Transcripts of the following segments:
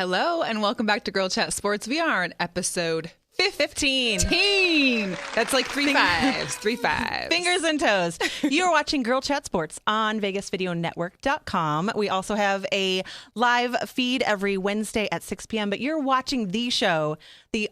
Hello, and welcome back to Girl Chat Sports. We are on episode 15. That's like three fives. Fingers and toes. You're watching Girl Chat Sports on VegasVideoNetwork.com. We also have a live feed every Wednesday at 6 p.m., but you're watching the show, the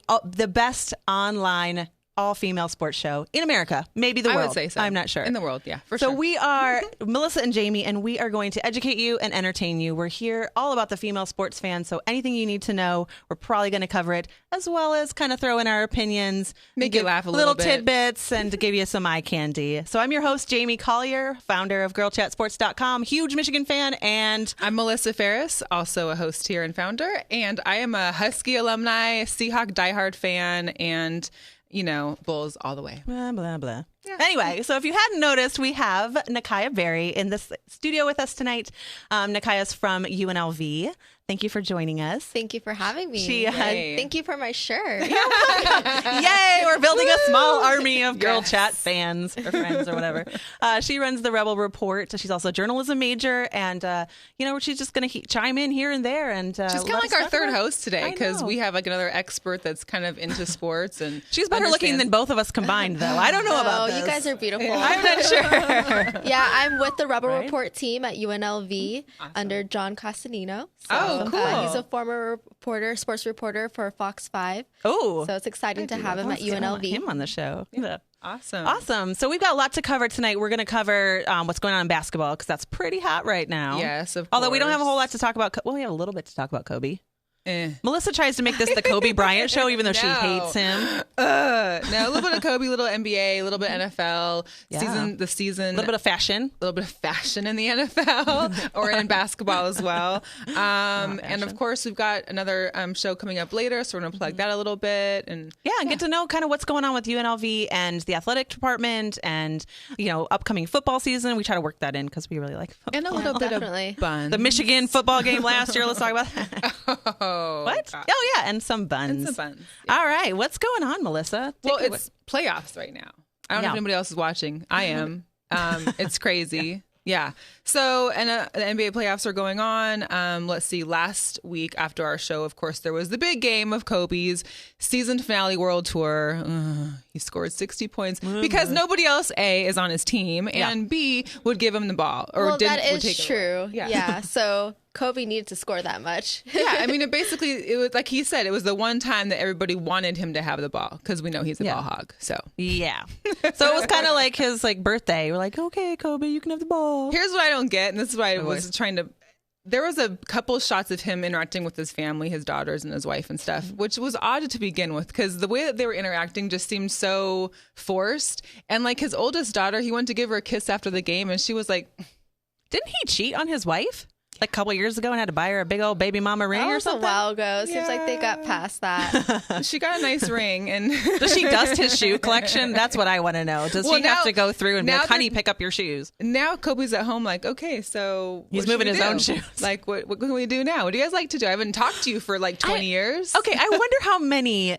best online all-female sports show in America, maybe the world. I would say so. I'm not sure. In the world, yeah, for sure. So we are Melissa and Jamie, and we are going to educate you and entertain you. We're here all about the female sports fan, so anything you need to know, we're probably going to cover it, as well as kind of throw in our opinions. Make you laugh a little bit. Tidbits, and to give you some eye candy. So I'm your host, Jamie Collier, founder of GirlChatSports.com, huge Michigan fan, and I'm Melissa Ferris, also a host here and founder, and I am a Husky alumni, Seahawk diehard fan, and Bulls all the way. Blah, blah, blah. Yeah. Anyway, so if you hadn't noticed, we have Nakaya Berry in the studio with us tonight. Nakaya's from UNLV. Thank you for joining us. Thank you for having me. Thank you for my shirt. Yay! We're building a small army of Girl Chat fans or friends or whatever. She runs the Rebel Report. She's also a journalism major, and she's just going to chime in here and there. And she's kind of like our third host today because we have like another expert that's kind of into sports, and she's better looking than both of us combined, though. I don't know about this. You guys are beautiful. Yeah. I'm not sure. Yeah, I'm with the Rebel Report team at UNLV under John Costanino. So, cool. He's a former sports reporter for Fox 5. Oh. So it's exciting to have him at UNLV. Him on the show. Yeah. Awesome. So we've got a lot to cover tonight. We're going to cover what's going on in basketball because that's pretty hot right now. Yes, of course. Although we don't have a whole lot to talk about. Well, we have a little bit to talk about Kobe. Melissa tries to make this the Kobe Bryant show, even though she hates him. No, a little bit of Kobe, a little NBA, a little bit NFL, season. A little bit of fashion. A little bit of fashion in the NFL or in basketball as well. And of course, we've got another show coming up later, so we're going to plug that a little bit. And get to know kind of what's going on with UNLV and the athletic department and, upcoming football season. We try to work that in because we really like football. And a little bit of buns. The Michigan football game last year. Let's talk about that. What? God. Oh, yeah, and some buns. Yeah. All right, what's going on, Melissa? It's playoffs right now. I don't know if anybody else is watching. I am. It's crazy. Yeah. So, and the NBA playoffs are going on. Let's see. Last week after our show, of course, there was the big game of Kobe's season finale world tour. He scored 60 points because nobody else, A, is on his team, and B, would give him the ball. That is true. Yeah. So Kobe needed to score that much. Yeah. I mean, it was like he said, it was the one time that everybody wanted him to have the ball because we know he's a ball hog. So, yeah. So it was kind of like his birthday. We're like, okay, Kobe, you can have the ball. Here's what I don't get, and this is why I was trying to. There was a couple shots of him interacting with his family, his daughters and his wife and stuff, which was odd to begin with because the way that they were interacting just seemed so forced. And like his oldest daughter, he went to give her a kiss after the game, and she was like, "Didn't he cheat on his wife?" Like a couple years ago and had to buy her a big old baby mama ring or something? A while ago. Seems like they got past that. She got a nice ring. And does she dust his shoe collection? That's what I want to know. Does he have to go through and be like, honey, pick up your shoes? Now Kobe's at home like, okay, so he's moving his own shoes. Like, what can we do now? What do you guys like to do? I haven't talked to you for like 20 years. Okay, I wonder how many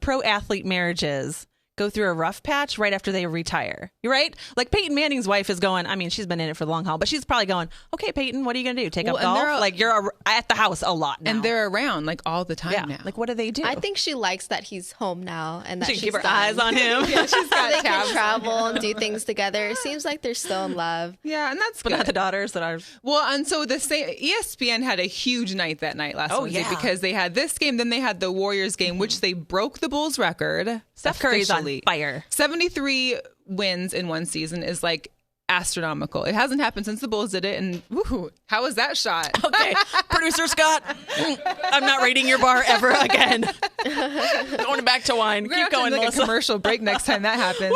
pro athlete marriages go through a rough patch right after they retire. You're right? Like Peyton Manning's wife is going, I mean, she's been in it for the long haul, but she's probably going, okay, Peyton, what are you going to do? Take up golf? Like you're at the house a lot now. And they're around like all the time now. Like what do they do? I think she likes that he's home now and that she can keep her eyes on him. Yeah, she's got they can travel and do things together. It seems like they're still in love. Yeah, and that's but good. Not the daughters that are. Well, and so the same ESPN had a huge night that night last Wednesday because they had this game, then they had the Warriors game, which they broke the Bulls record. Steph Curry's on fire. 73 wins in one season is like astronomical. It hasn't happened since the Bulls did it. And woohoo, how was that shot? Okay, producer Scott, I'm not rating your bar ever again. Going back to wine. Keep going, like Melissa. A commercial break next time that happens.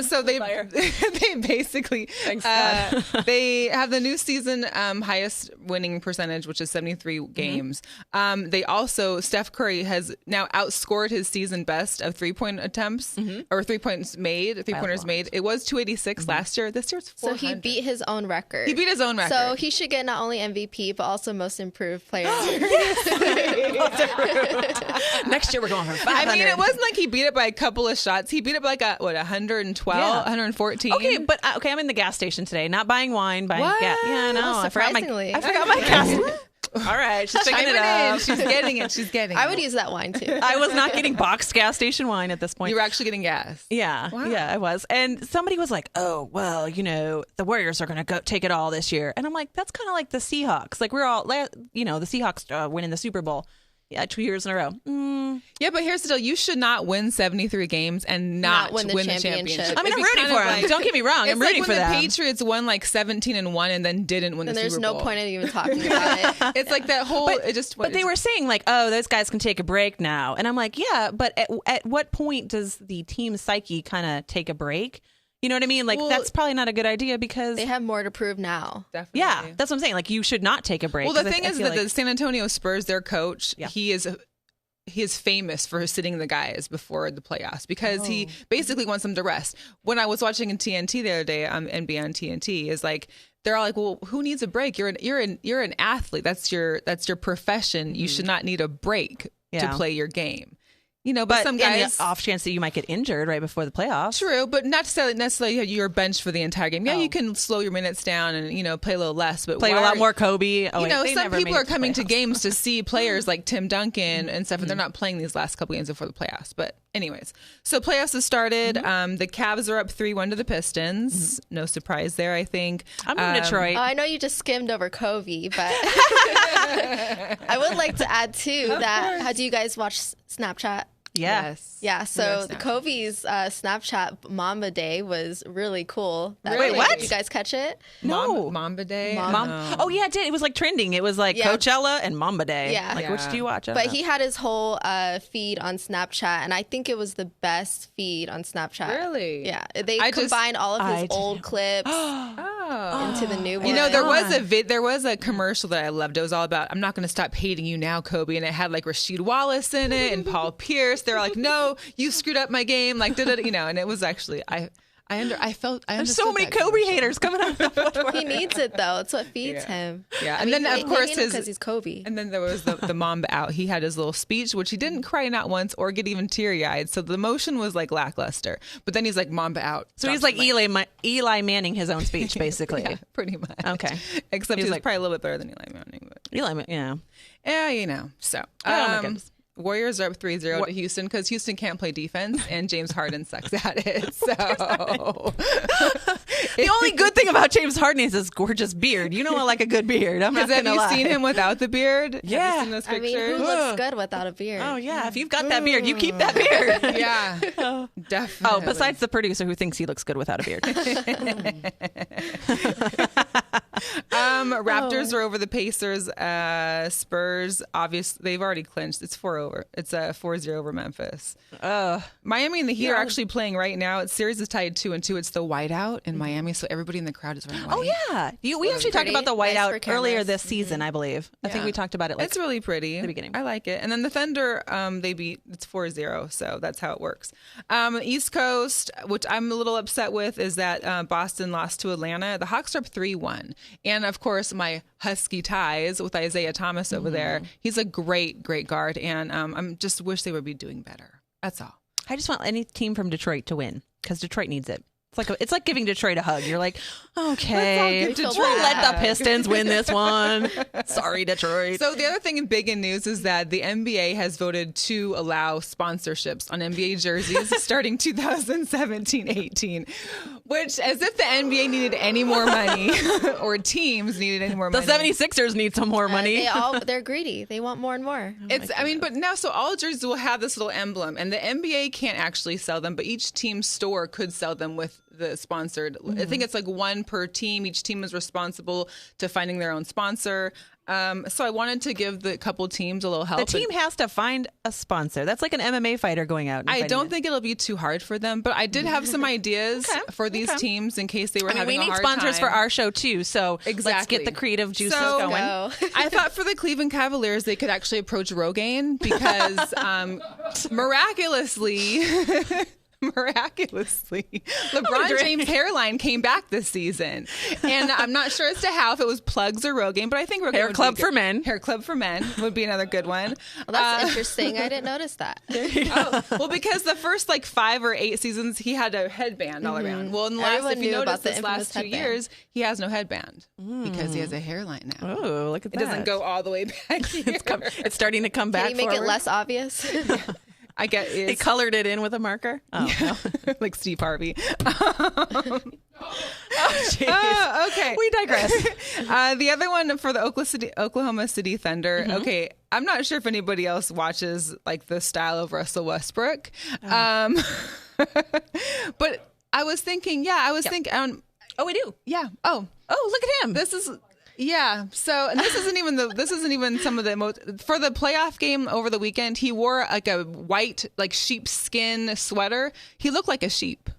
So they basically they have the new season highest winning percentage, which is 73 games. They also Steph Curry has now outscored his season best of 3-point attempts or 3 points made, 3-pointers made. It was 286 last year. This year's 400. So he beat his own record. He beat his own record. So he should get not only MVP but also most improved player. Next year we're going for 500. I mean, it wasn't like he beat it by a couple of shots. He beat it by like 112, 114. Okay, but I'm in the gas station today, not buying wine, buying gas. Yeah, no, Oh, I forgot my surprisingly. gas. All right, she's picking it up. She's getting it. She's getting it. I would use that wine too. I was not getting boxed gas station wine at this point. You were actually getting gas. Yeah. Wow. Yeah, I was. And somebody was like, oh, well, the Warriors are going to go take it all this year. And I'm like, that's kind of like the Seahawks. Like, we're all, the Seahawks winning the Super Bowl. Yeah, 2 years in a row. Yeah, but here's the deal. You should not win 73 games and not win the championship. I mean, I'm rooting for them. Don't get me wrong. I'm rooting for them. It's like when the Patriots won like 17-1 and then didn't win the Super Bowl. There's no point in even talking about it. It's like that whole... But they were saying like, oh, those guys can take a break now. And I'm like, yeah, but at what point does the team psyche kind of take a break? You know what I mean? Like, that's probably not a good idea because... They have more to prove now. Definitely. Yeah, that's what I'm saying. Like, you should not take a break. Well, the thing is that the San Antonio Spurs, their coach, Yeah. he is famous for sitting the guys before the playoffs because he basically wants them to rest. When I was watching in TNT the other day, NBA on TNT, is like they're all like, "Well, who needs a break? You're an athlete. That's your profession. You should not need a break to play your game." But some guys, the off chance that you might get injured right before the playoffs. True, but not necessarily you're benched for the entire game. Yeah, you can slow your minutes down and play a little less, but play a lot more Kobe. Some people are coming to games to see players like Tim Duncan and stuff, and they're not playing these last couple games before the playoffs. But anyways, so playoffs have started. The Cavs are up 3-1 to the Pistons. No surprise there, I think. I'm in Detroit. I know you just skimmed over Kobe, but I would like to add too that. How do you guys watch Snapchat? Yeah. Yes. Yeah, so Kobe's Snapchat Mamba Day was really cool. Wait, what? Did you guys catch it? No. Mamba Day? Oh, yeah, it did. It was like trending. It was like Coachella and Mamba Day. Yeah. Like, which do you watch? But he had his whole feed on Snapchat, and I think it was the best feed on Snapchat. Really? Yeah. They combined all of his old clips into the new one. There was a commercial that I loved. It was all about, I'm not going to stop hating you now, Kobe. And it had like Rasheed Wallace in it and Paul Pierce. They're like, no, you screwed up my game. Like, and it was actually, I There's so many Kobe haters coming out. He needs it though. It's what feeds him. Yeah, and then of course because he's Kobe. And then there was the Mamba out. He had his little speech, which he didn't cry not once or get even teary eyed. So the emotion was like lackluster. But then he's like Mamba out. So he's like Eli Manning his own speech, basically. Yeah, pretty much. Okay, except he's probably a little bit better than Eli Manning. But yeah. So. Oh my goodness. Warriors are up 3-0 to Houston because Houston can't play defense and James Harden sucks at it. So the only good thing about James Harden is his gorgeous beard. You know, I like a good beard. I'm not gonna lie. Have you seen him without the beard? Yeah. Have you seen those pictures? I mean, who looks good without a beard? Oh yeah, if you've got that beard, you keep that beard. Yeah, definitely. Oh, besides the producer who thinks he looks good without a beard. Raptors are over the Pacers. Spurs, obviously, they've already clinched. It's 4-0. It's 4-0 over Memphis. Miami and the Heat are actually playing right now. Its series is tied 2-2. It's the whiteout in Miami, so everybody in the crowd is wearing white. Oh yeah, we actually talked about the whiteout earlier this season, I believe. I think we talked about it. It's really pretty. At the beginning, I like it. And then the Thunder, they beat. It's 4-0, so that's how it works. East Coast, which I'm a little upset with, is that Boston lost to Atlanta. The Hawks are up 3-1, and of course my Husky ties with Isaiah Thomas over there. He's a great guard, and I'm just wish they would be doing better. That's all. I just want any team from Detroit to win because Detroit needs it. It's like giving Detroit a hug. You're like, okay, we'll let the Pistons win this one. Sorry, Detroit. So the other thing in big in news is that the NBA has voted to allow sponsorships on NBA jerseys starting 2017-18, which as if the NBA needed any more money or teams needed any more money. The 76ers need some more money. They're greedy. They want more and more. But now, so all jerseys will have this little emblem, and the NBA can't actually sell them, but each team store could sell them with the sponsored. I think it's like one per team. Each team is responsible to finding their own sponsor. So I wanted to give the couple teams a little help. The team has to find a sponsor. That's like an MMA fighter going out. I don't think it'll be too hard for them, but I did have some ideas for these teams in case they were having a hard time. We need sponsors for our show too, so let's get the creative juices going. I thought for the Cleveland Cavaliers, they could actually approach Rogaine because miraculously... miraculously, LeBron James' hairline came back this season. And I'm not sure as to how, if it was plugs or Rogaine, but I think Rogaine Hair would Club be for Men. Hair Club for Men would be another good one. Well, that's interesting. I didn't notice that. Well, because the first 5 or 8 seasons, he had a headband all around. Well, in the last, Everyone if you knew notice about the this last infamous 2 headband. years, he has no headband because he has a hairline now. Oh, look at It that. doesn't go all the way back here. It's starting to come back Can you make it forward. less obvious? I get He it. colored it in with a marker. Oh, no. Like Steve Harvey. Okay. We digress. The other one for the Oklahoma City Thunder. Okay, I'm not sure if anybody else watches the style of Russell Westbrook, but I was thinking, thinking, Oh, we do. yeah. Oh, look at him. This is. Yeah. So, and this isn't even some of the most, for the playoff game over the weekend, he wore a white sheepskin sweater. He looked like a sheep.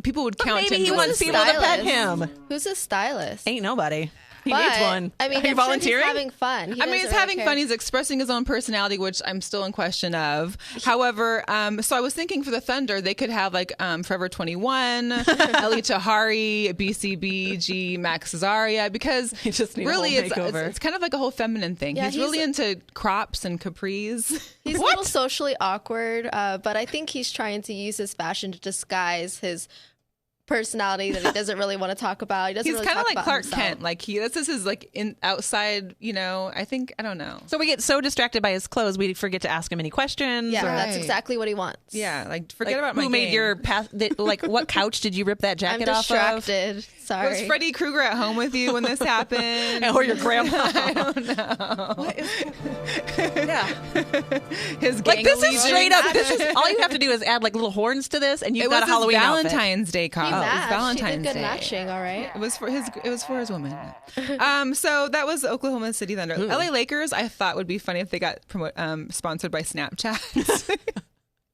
People would count maybe him. he to wants a people to pet stylist. him. Who's a stylist? Ain't nobody. He But, needs one. I mean, Are you I'm volunteering? Sure he's having fun. He I mean, doesn't he's really having care. fun. He's expressing his own personality, which I'm still in question of. However, so I was thinking for the Thunder, they could have Forever 21, Ellie Tahari, BCBG, Max Zaria, because He just need a really whole it's makeover. it's kind of like a whole feminine thing. Yeah, he's really into crops and capris. He's a little socially awkward, but I think he's trying to use his fashion to disguise his personality that he doesn't really want to talk about. He doesn't He's really kind of talk like about Clark himself. Kent. This is in outside. I don't know. So we get so distracted by his clothes, we forget to ask him any questions. Yeah, or, that's Right. exactly what he wants. Yeah, forget about my who made game. your path. What couch did you rip that I'm jacket off of? distracted. Sorry. Was Freddy Krueger at home with you when this happened? Or your grandma? I don't know. Yeah. His Like this gang is straight up. This is all you have to do is add little horns to this, and you've It got was a Halloween his outfit. Valentine's Day He costume. It was matched. Valentine's he did good Day. matching, all right. It was for his woman. So that was Oklahoma City Thunder. LA Lakers, I thought would be funny if they got sponsored by Snapchat.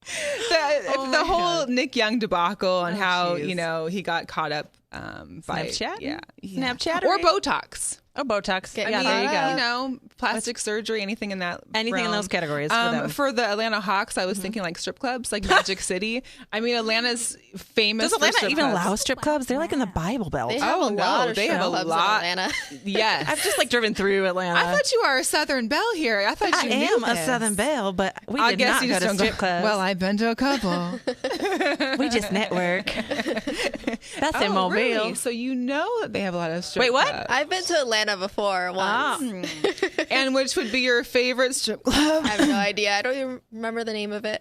The whole Nick Young debacle and how geez. he got caught up by Snapchat? yeah. Snapchat or Botox. Oh, Botox. Get Yeah, me there you out. go. Plastic surgery, anything in that Anything in realm. those categories for them. For the Atlanta Hawks, I was thinking strip clubs, like Magic City. I mean, Atlanta's famous. Does Atlanta for strip even clubs. allow strip clubs? They're in the Bible Belt. They have a lot of they strip have a clubs lot. in Atlanta. Yes, I've just driven through Atlanta. I thought you were a Southern Belle here. I thought I you knew am a this. Southern Belle, but we I did guess not you go just to don't strip clubs. Well, I've been to a couple. We just network. That's in Mobile. Really? So you know that they have a lot of strip Wait, what? clubs. I've been to Atlanta before once. And which would be your favorite strip club? I have no idea. I don't even remember the name of it.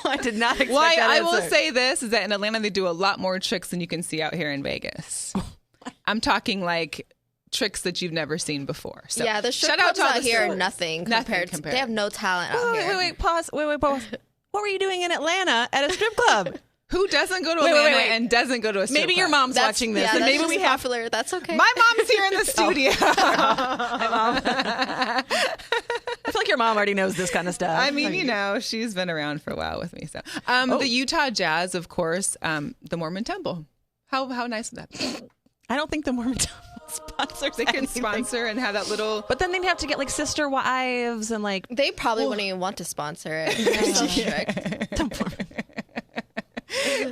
I did not expect Well, that I will answer. say this, is that in Atlanta, they do a lot more tricks than you can see out here in Vegas. I'm talking tricks that you've never seen before. So Yeah, the strip shout out clubs to all out the here are strippers. nothing Nothing compared to. compared. They have no talent out here. Wait, pause. What were you doing in Atlanta at a strip club? Who doesn't go to Wait, Atlanta wait. and doesn't go to a strip Maybe club? your mom's That's- watching this, yeah, and that's maybe just we have. popular. That's okay. My mom's here in the studio. I feel like your mom already knows this kind of stuff. I mean, she's been around for a while with me. So, the Utah Jazz, of course, the Mormon Temple. How nice would that be? I don't think the Mormon Temple sponsors. They can anything. sponsor and have that little. But then they'd have to get sister wives and They probably wouldn't even want to sponsor it. They're so strict.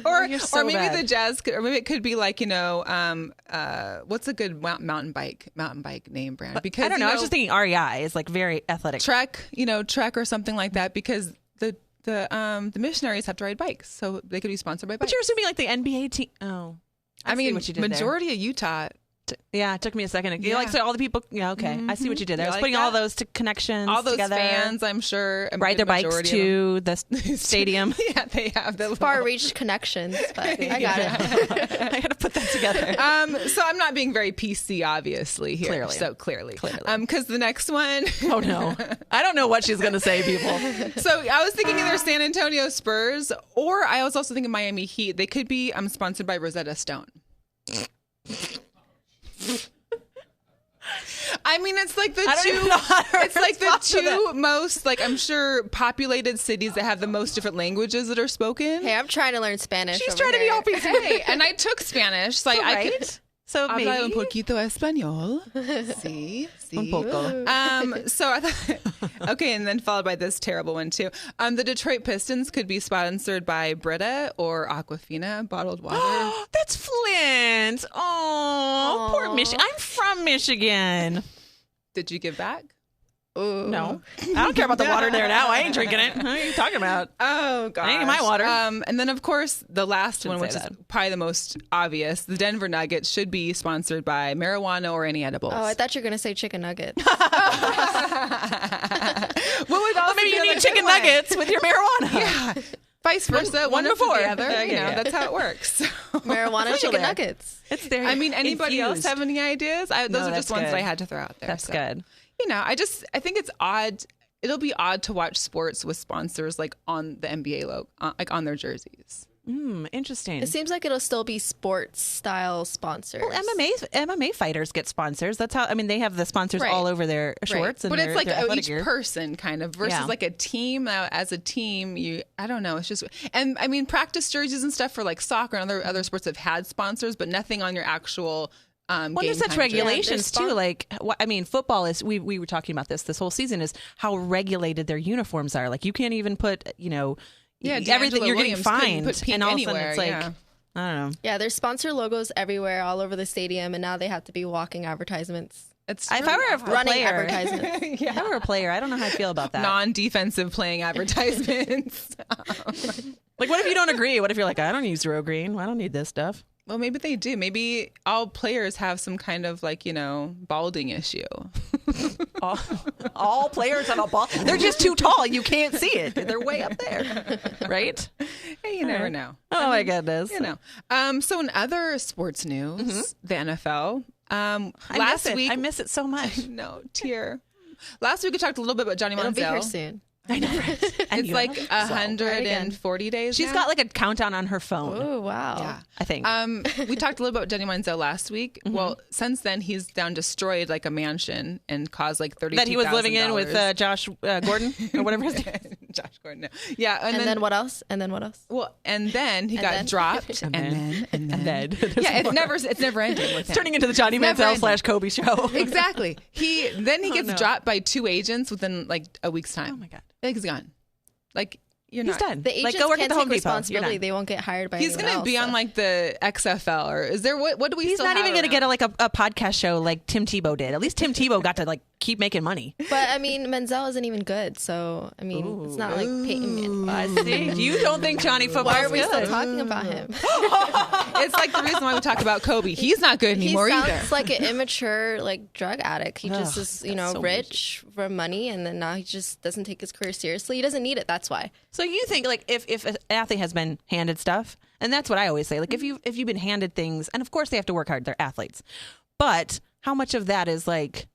Or so maybe bad. the Jazz, or maybe it could be what's a good mountain bike name brand? Because I don't know. I was just thinking REI is very athletic. Trek, Trek or something like that, because the missionaries have to ride bikes, so they could be sponsored by bikes. But you're assuming the NBA team. Oh, I see what you did there. majority of Utah. Yeah, it took me a second. Yeah. So all the people. Yeah, okay. I see what you did there. You I was like putting all that? those connections All those together. fans, I'm sure, Ride their bikes to the stadium. Yeah, they have the Far-reached connections, but I got it. I got to put that together. So I'm not being very PC, obviously here. Clearly. So clearly. Because the next one. Oh no, I don't know what she's gonna say, people. So I was thinking either San Antonio Spurs, or I was also thinking Miami Heat. They could be sponsored by Rosetta Stone. I mean, it's like the two most, I'm sure, populated cities that have the most different languages that are spoken. Hey, I'm trying to learn Spanish. She's over trying to be here. all PC. Hey, and I took Spanish, so I could. So Habla un maybe poquito español. Sí, sí. Un poco. So I thought, okay, and then followed by this terrible one too. The Detroit Pistons could be sponsored by Brita or Aquafina bottled water. That's Flint. Oh, poor Michigan. I'm from Michigan. Did you give back? Ooh. No, I don't care about the water there now. I ain't drinking it. What are you talking about? Oh gosh. Ain't my water. And then of course the last Shouldn't one, which say is that. probably the most obvious, the Denver Nuggets should be sponsored by marijuana or any edibles. Oh, I thought you were gonna say chicken nuggets. What would also Maybe be you on need the chicken good one? nuggets with your marijuana. Yeah. Vice versa, One one before. before the other. Yeah, You know, yeah. that's how it works. Marijuana Still chicken there. nuggets. It's there. I mean, anybody else infused. have any ideas? Those No, are that's just ones good. that I had to throw out there. That's so. good. You know, I think it's odd. It'll be odd to watch sports with sponsors like on the NBA logo, like on their jerseys. Interesting. It seems like it'll still be sports style sponsors. Well, MMA fighters get sponsors. That's how. I mean, they have the sponsors Right. all over their shorts, and but their, it's like their athletic each gear. person kind of versus Yeah. like a team. Now, as a team, I don't know. It's just, and I mean, practice jerseys and stuff for like soccer and other sports have had sponsors, but nothing on your actual. Well, game there's such time jersey. regulations Yeah, too. Like, I mean, football is. We were talking about this whole season is how regulated their uniforms are. Like, you can't even put, Yeah, everything. D'Angelo You're getting Williams couldn't fined, put pink and all anywhere, of a sudden it's yeah. like, I don't know. Yeah, there's sponsor logos everywhere, all over the stadium, and now they have to be walking advertisements, It's If I were a running player, advertisements. if I were a player, I don't know how I feel about that. non-defensive playing advertisements. Like, what if you don't agree? What if you're like, I don't use Rogaine. I don't need this stuff. Well, maybe they do. Maybe all players have some kind of like, balding issue. All players have a ball. They're just too tall. You can't see it. They're way up there, right? Hey, you never know. Oh my goodness. So in other sports news, the NFL. Last week, I miss it so much. No, tear. Last week we talked a little bit about Johnny It'll be here Manziel. soon. I know. Right? It's like 140 days. She's now. got like a countdown on her phone. Oh, wow. Yeah. I think. We talked a little about Johnny Manziel last week. Well, since then he's destroyed like a mansion and caused like $32,000 that he was living in with Josh Gordon or whatever his name is. Josh Gordon. No. Yeah, And then what else? And then what else? Well, and then he got then? dropped, and then. Yeah, it's never ending with him. It's turning into the Johnny Never Manziel ending. / Kobe show. Exactly. He gets dropped by 2 agents within like a week's time. Oh my God. Like he's gone. Like you're He's not done. The agents Like, go work can't at the Home take Depot. You're responsibility. done. They won't get hired by He's anyone gonna else, be on so. like the XFL or is there what do we? He's still not have even going to get around? a podcast show like Tim Tebow did. At least Tim Tebow got to like keep making money. But I mean, Menzel isn't even good, so I mean, it's not like Peyton Manning. I see. You don't think Johnny football Why is are we good? still talking about him? It's like the reason why we talk about Kobe. He's not good He anymore sounds either. like an immature like drug addict. He just is, that's so rich for money, and then now he just doesn't take his career seriously. He doesn't need it. That's why. So you think like if an athlete has been handed stuff, and that's what I always say, like if you've been handed things, and of course they have to work hard, they're athletes, but how much of that is like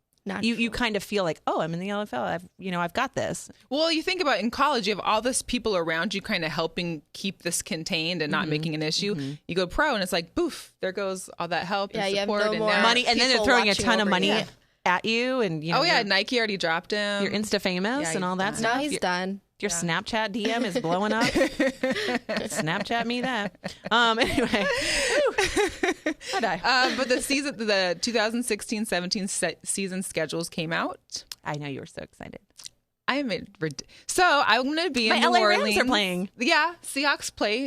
you kind of feel like, oh, I'm in the NFL, I've got this. Well, you think about in college, you have all this people around you kind of helping keep this contained and not making an issue. You go pro, and it's like, boof, there goes all that help Yeah, and you have support no and more now- Money, and then they're people throwing a watching ton of over money you. at you, and Oh yeah, you're, Nike already dropped him. you're Insta famous Yeah, and all that he's stuff. Now he's done. Your Snapchat DM is blowing up. Snapchat me that. Anyway, I die. But the 2016-17 season schedules came out. I know you were so excited. I am so I'm going to be in My New LA Orleans. Rams are playing. Yeah, Seahawks play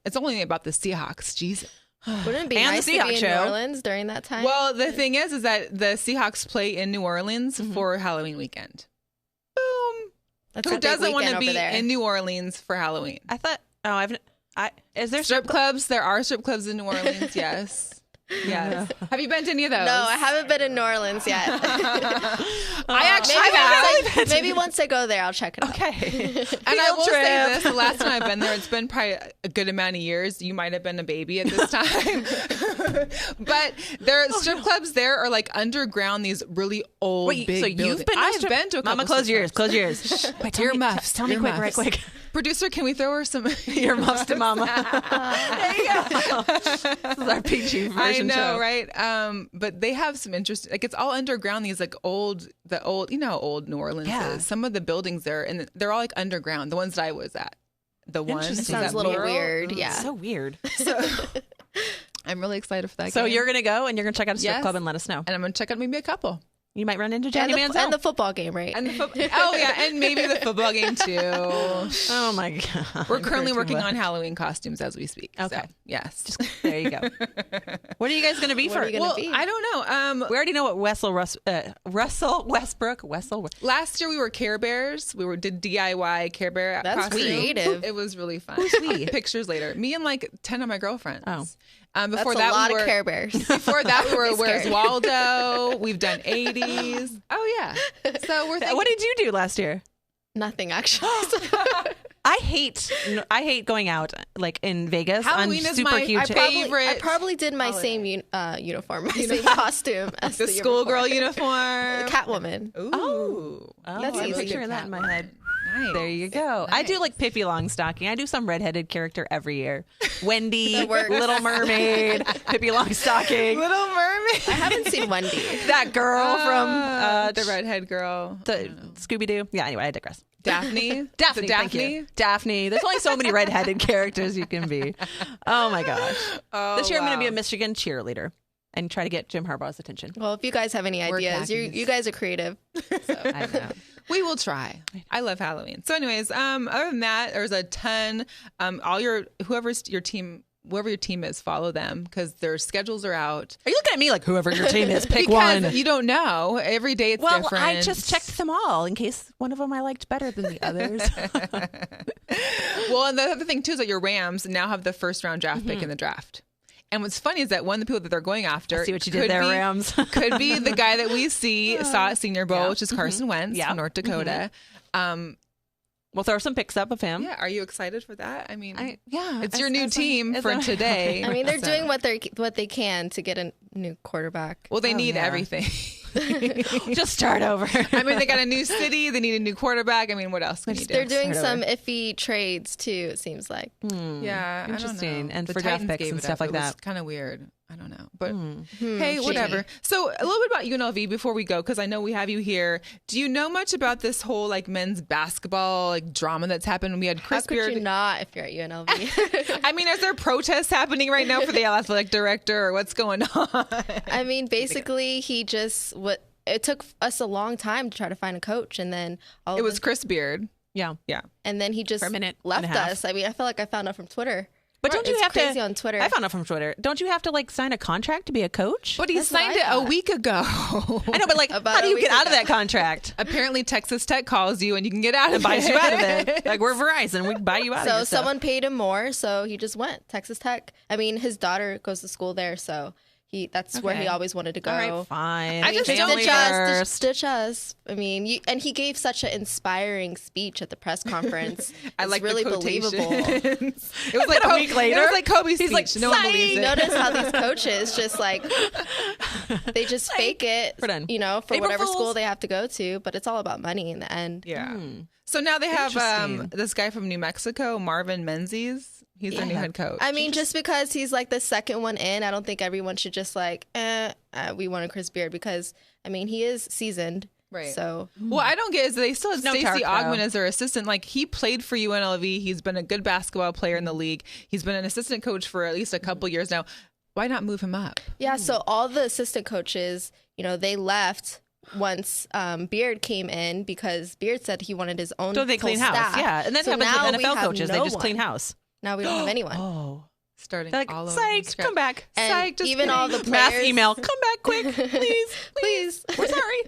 it's only about the Seahawks. Jesus. Wouldn't it be And the nice to Seahawks be in show. New Orleans during that time? Well, the thing is that the Seahawks play in New Orleans for Halloween weekend. Boom. That's a Who big doesn't want to weekend be over there. in New Orleans for Halloween? I thought. Oh, is there Strip clubs? There are strip clubs in New Orleans. Yes. Yes. Have you been to any of those? No, I haven't been in New Orleans yet. I actually have. Maybe once I go there, I'll check it out. Okay. And I will Field say trip. this: the last time I've been there, it's been probably a good amount of years. You might have been a baby at this time, but strip clubs there are like underground. These really old, Wait, big. so you've buildings. been? I've been to a couple. Mama, close strip your ears. clubs. Close your ears. Wait, tell Earmuffs, Tell me quick, right earmuffs. quick. Producer, can we throw her some Earmuffs to Mama. There you go. This is our PG version I know, show. right? But they have some interesting, like it's all underground. These like the old, you know how old New Orleans Yeah. is. Some of the buildings there, and they're all like underground. The ones that I was at, the ones Interesting. Sounds that a little mural. weird. Yeah. So weird. I'm really excited for that. So game. you're going to go and you're going to check out a strip club and let us know. And I'm going to check out maybe a couple. You might run into Johnny Manziel. And the football game, right? And and maybe the football game too. Oh my God. We're currently working on Halloween costumes as we speak. Okay. So, yes. There you go. What are you guys going to be for? are you gonna be? I don't know. We already know what Russell Westbrook. Last year we were Care Bears. We did DIY Care Bear That's costumes. creative. It was really fun. Who's we? Pictures later. Me and like 10 of my girlfriends. Oh. Before That's that, a lot we were of Care Bears. Before that, we were Where's scared. Waldo. We've done 80s. Oh yeah. So we're thinking, What did you do last year? Nothing, actually. I hate going out like in Vegas. Halloween I'm is super my huge. favorite. I probably did my same uniform, my same costume as the the year schoolgirl before. uniform. Catwoman. Ooh. That's I'm easy. picturing that in my head. Nice. There you go. I do like Pippi Longstocking. I do some redheaded character every year. Wendy, That works. Little Mermaid, Pippi Longstocking, Little Mermaid. I haven't seen Wendy. that girl from the redhead girl. Scooby Doo. Yeah. Anyway, I digress. Daphne. Daphne, The thank you. Daphne. There's only so many redheaded characters you can be. Oh my gosh. This year I'm going to be a Michigan cheerleader and try to get Jim Harbaugh's attention. Well, if you guys have any ideas, you guys are creative. So. I know. We will try. I love Halloween. So, anyways, other than that, there's a ton. Whoever your team is, follow them because their schedules are out. Are you looking at me like whoever your team is, pick because one? you don't know. Every day it's different. I just checked them all in case one of them I liked better than the others. Well, and the other thing too is that your Rams now have the first round draft pick in the draft. And what's funny is that one of the people that they're going after, I see what you did there, Rams. could be the guy that we saw at Senior Bowl, which is Carson Wentz from North Dakota. We'll throw some pics up of him. Yeah, are you excited for that? I mean, it's your new team for today. I mean, they're doing what they can to get a new quarterback. Well, they need everything. Just start over. I mean, they got a new city. They need a new quarterback. I mean, what else can you do? They're doing some iffy trades too. It seems like. Yeah, interesting. I don't know. And The for draft Titans picks gave and it stuff up. like It was that. kind of weird. I don't know, but hey, Shady. whatever. So a little bit about UNLV before we go, because I know we have you here. Do you know much about this whole like men's basketball like drama that's happened? We had Chris How could Beard. you not if you're at UNLV? I mean, is there protests happening right now for the athletic director, or what's going on? I mean, basically, it took us a long time to try to find a coach, and then It was Chris Beard. Yeah. and then he just For a minute left and a half. us. I mean, I feel like I found out from Twitter. But don't you It's have crazy to on Twitter? I found out from Twitter. Don't you have to like sign a contract to be a coach? But he That's what signed I it a thought. week ago. I know, but like, About how do a you week get out of ago. that contract? Apparently, Texas Tech calls you and you can get out of Buys it. you out of it. Like we're Verizon, we buy you out of So your stuff. someone paid him more, so he just went. Texas Tech. I mean, his daughter goes to school there, so that's where he Okay. always wanted to go. All right, fine. I just Family Stitch us, first. stitch us. I mean, and he gave such an inspiring speech at the press conference. I It's like really the believable. quotations. It was like a week later, It was like Kobe's he's speech. like, no one "Psych." believes it. Notice how these coaches just like they just fake it, We're done. for April whatever Fools. school they have to go to, but it's all about money in the end. Yeah. So now they have Interesting. this guy from New Mexico, Marvin Menzies. He's their new head coach. I mean, just because he's like the second one in, I don't think everyone should just like, we want a Chris Beard, because I mean, he is seasoned. Right. So What I don't get is they still have No Stacey Tark, Ogman though. as their assistant. Like he played for UNLV. He's been a good basketball player in the league. He's been an assistant coach for at least a couple years now. Why not move him up? yeah, so all the assistant coaches, they left once Beard came in, because Beard said he wanted his own. So they full clean house. staff. Yeah. And then So happens now with we NFL have coaches. They no just clean one. house. Now we don't have anyone. Oh. Starting They're like, all over. psych, come back. And Psych, just even kidding. all the mass players- email. Come back quick, please. Please. We're sorry.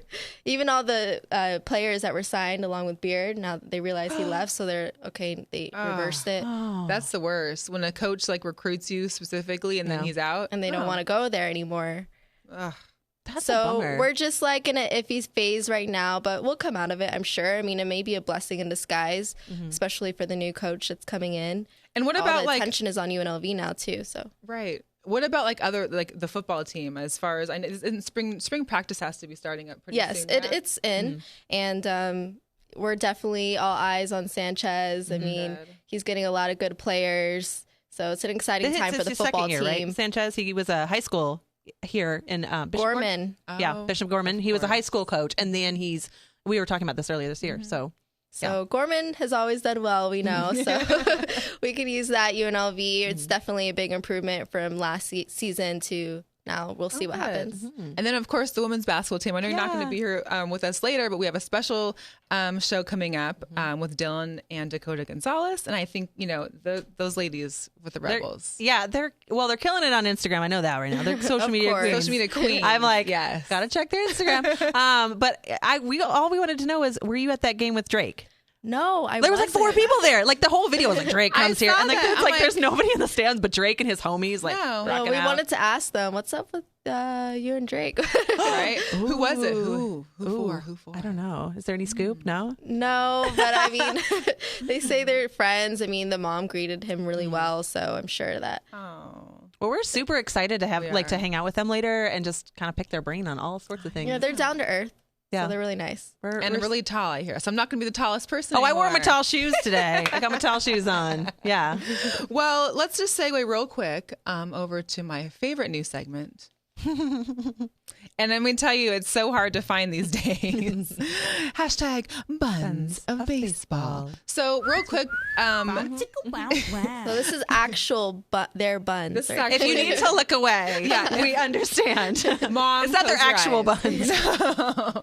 Even all the players that were signed along with Beard, now they realize he left, so they're okay. They reversed it, That's the worst. When a coach like recruits you specifically and then he's out. and they don't want to go there anymore. Ugh. That's a So bummer. we're just like in an iffy phase right now, but we'll come out of it, I'm sure. I mean, it may be a blessing in disguise, especially for the new coach that's coming in. And what All about the like attention is on UNLV now too. So right? What about like other like the football team? As far as I know, in spring practice has to be starting up pretty yes, soon. right? it's in, and we're definitely all eyes on Sanchez. I mean, he's getting a lot of good players, so it's an exciting time for the his football second year, team. right? Sanchez, he was a high school here in Bishop Gorman. Yeah, Oh, Bishop Gorman. He was a high school coach, and then we were talking about this earlier this year. So So Gorman has always done well, we know. So we could use that UNLV. It's definitely a big improvement from last season to now. We'll see what happens. And then, of course, the women's basketball team. I know you're not going to be here with us later, but we have a special show coming up with Dylan and Dakota Gonzalez. And I think, those ladies with the Rebels. They're killing it on Instagram. I know that right now. They're social media queens. Social media queens. I'm like, yes. Gotta check their Instagram. But all we wanted to know is, were you at that game with Drake? No, there was like 4 people there. Like the whole video was like Drake comes here, and it's like there's nobody in the stands but Drake and his homies. Like, no, we wanted to ask them, what's up with you and Drake? Right? Who was it? Who for? I don't know. Is there any scoop? No, but I mean, they say they're friends. I mean, the mom greeted him really well, so I'm sure that. Oh. Well, we're super excited to have to hang out with them later and just kind of pick their brain on all sorts of things. Yeah, they're down to earth. Yeah. So they're really nice. We're really tall, I hear. So I'm not going to be the tallest person I anymore. wore my tall shoes today. I got my tall shoes on. Yeah. Well, let's just segue real quick over to my favorite news segment. And I'm going to tell you, it's so hard to find these days. Hashtag buns of baseball. So real quick. So this is actual their buns. This is actually, if you need to look away, we understand. Mom, is that their actual buns? No.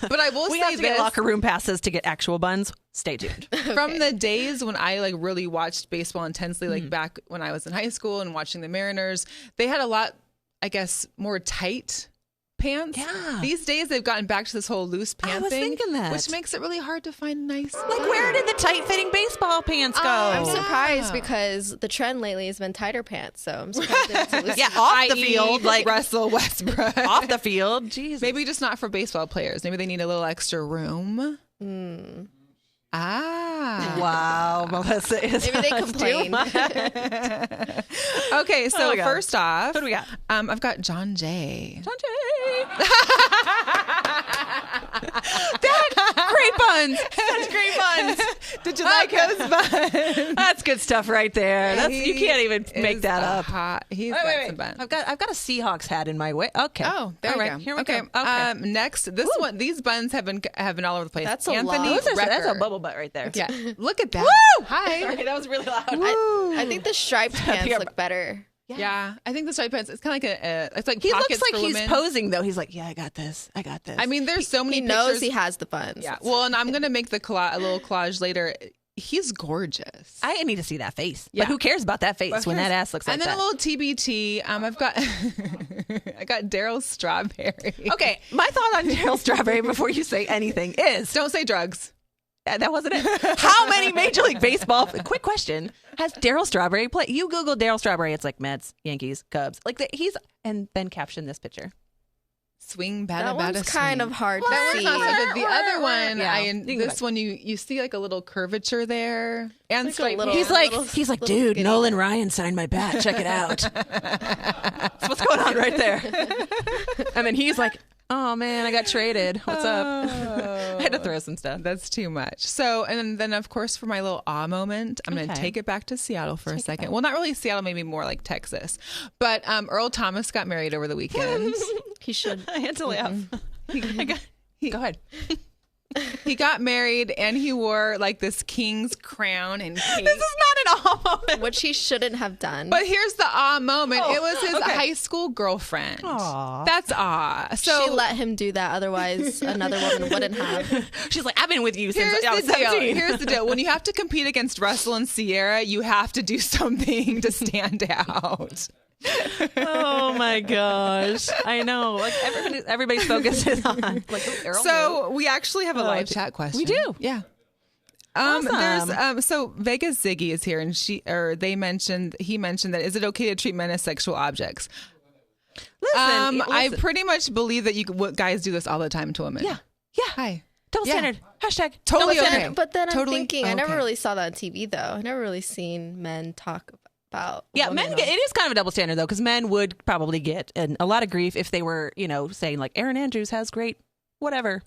But I will we say have to get locker room passes to get actual buns. Stay tuned. From the days when I really watched baseball intensely, back when I was in high school and watching the Mariners, they had a lot, I guess, more tight pants. Yeah. These days they've gotten back to this whole loose pant I was thing, thinking that. which makes it really hard to find nice. Where did the tight-fitting baseball pants go? I'm surprised because the trend lately has been tighter pants. So I'm surprised it's loose. Off the field, like Russell Westbrook. Off the field, Jesus. Maybe just not for baseball players. Maybe they need a little extra room. Wow, Melissa is maybe they complain. Okay, so first off, what do we got? I've got John Jay. Great buns. Such great buns. Did you like those buns? That's good stuff right there. You can't even make that up. He's got some buns. I've got a Seahawks hat in my way. Okay. Oh, there we go. Here we go. Okay. Next, these buns have been all over the place. That's a Anthony lot. That's a bubble butt right there. Yeah. Look at that. Woo! Hi. Sorry, that was really loud. I think the striped pants look better. Yeah, I think the striped pants. It's kind of like it's like he pockets looks like for he's women. posing though. He's like, yeah, I got this. I mean, there's so many. He pictures. knows he has the buns. Yeah. Well, and I'm gonna make a little collage later. He's gorgeous. I need to see that face. Yeah. But who cares about that face when that ass looks like that? And then a little TBT. I've got I got Daryl Strawberry. Okay, my thought on Daryl Strawberry before you say anything is don't say drugs. That wasn't it. How many Major League Baseball? Quick question: has Daryl Strawberry played? You Google Daryl Strawberry, it's like Mets, Yankees, Cubs. And then caption this picture. Swing, that one's kind of hard to see. Not so good. The other one, Yeah. this one, you see like a little curvature there, and Like a straight. little- He's like, dude, skinny. Nolan Ryan signed my bat. Check it out. That's what's going on right there. And then he's like, oh man, I got traded. What's up? I had to throw some stuff. That's too much. So, and then of course, for my little moment, I'm going to take it back to Seattle for a second. Well, not really Seattle, maybe more like Texas. But Earl Thomas got married over the weekend. He should. I had to laugh. Go ahead. He got married and he wore like this king's crown and cape. This is not an awe moment. Which he shouldn't have done. But here's the awe moment. It was his high school girlfriend. Aw. That's awe. So she let him do that. Otherwise, another woman wouldn't have. She's like, I've been with you since here's I was the deal. 17. Here's the deal. When you have to compete against Russell and Sierra, you have to do something to stand out. Oh my gosh. I know. Like everybody's focus is on like Earl. So we actually have a live chat question. We do. Yeah. Awesome. There's so Vegas Ziggy is here and he mentioned that is it okay to treat men as sexual objects? Listen. I pretty much believe that guys do this all the time to women. Yeah. Hi. Double standard. Hashtag Totally double okay. standard. But then I'm Totally thinking, I never okay. really saw that on TV though. I never really seen men talk about. Yeah, women men get it is kind of a double standard though, because men would probably get a lot of grief if they were, saying like Aaron Andrews has great whatever.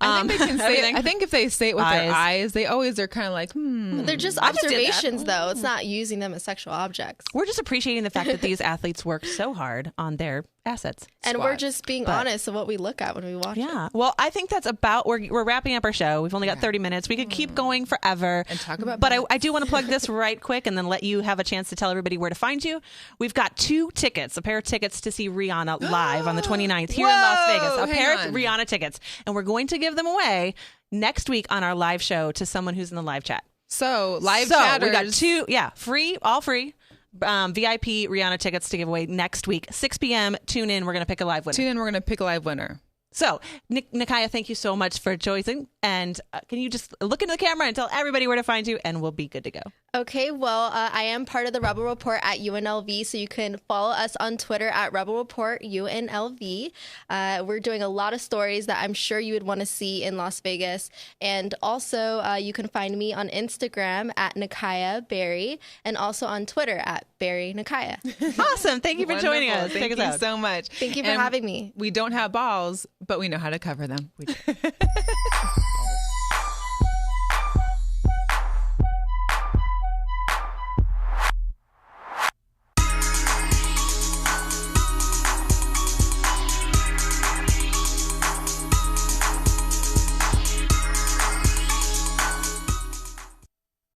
I think they can say it. I think if they say it with their eyes, they always are kind of like, They're just I just did that. observations though. It's not using them as sexual objects. We're just appreciating the fact that these athletes work so hard on their assets. And we're just being honest of what we look at when we watch it. Yeah. Well, I think that's about, we're wrapping up our show. We've only got 30 minutes. We could keep going forever. And talk about But I do want to plug this right quick and then let you have a chance to tell everybody where to find you. We've got 2 tickets, a pair of tickets to see Rihanna live on the 29th here in Las Vegas. A pair of Rihanna tickets. And we're going to give them away next week on our live show to someone who's in the live chat. So chatters. We got 2, free, all free. VIP Rihanna tickets to give away next week, 6 p.m. Tune in. We're going to pick a live winner. Tune in. We're going to pick a live winner. So, Nakaya, thank you so much for joining. And can you just look into the camera and tell everybody where to find you, and we'll be good to go. Okay, well, I am part of the Rebel Report at UNLV, so you can follow us on Twitter at Rebel Report UNLV. We're doing a lot of stories that I'm sure you would want to see in Las Vegas. And also, you can find me on Instagram at Nakaya Berry, and also on Twitter at Berry Nakaya. Awesome. Thank you for joining us. Thank you so much. Thank you for having me. We don't have balls, but we know how to cover them. We do.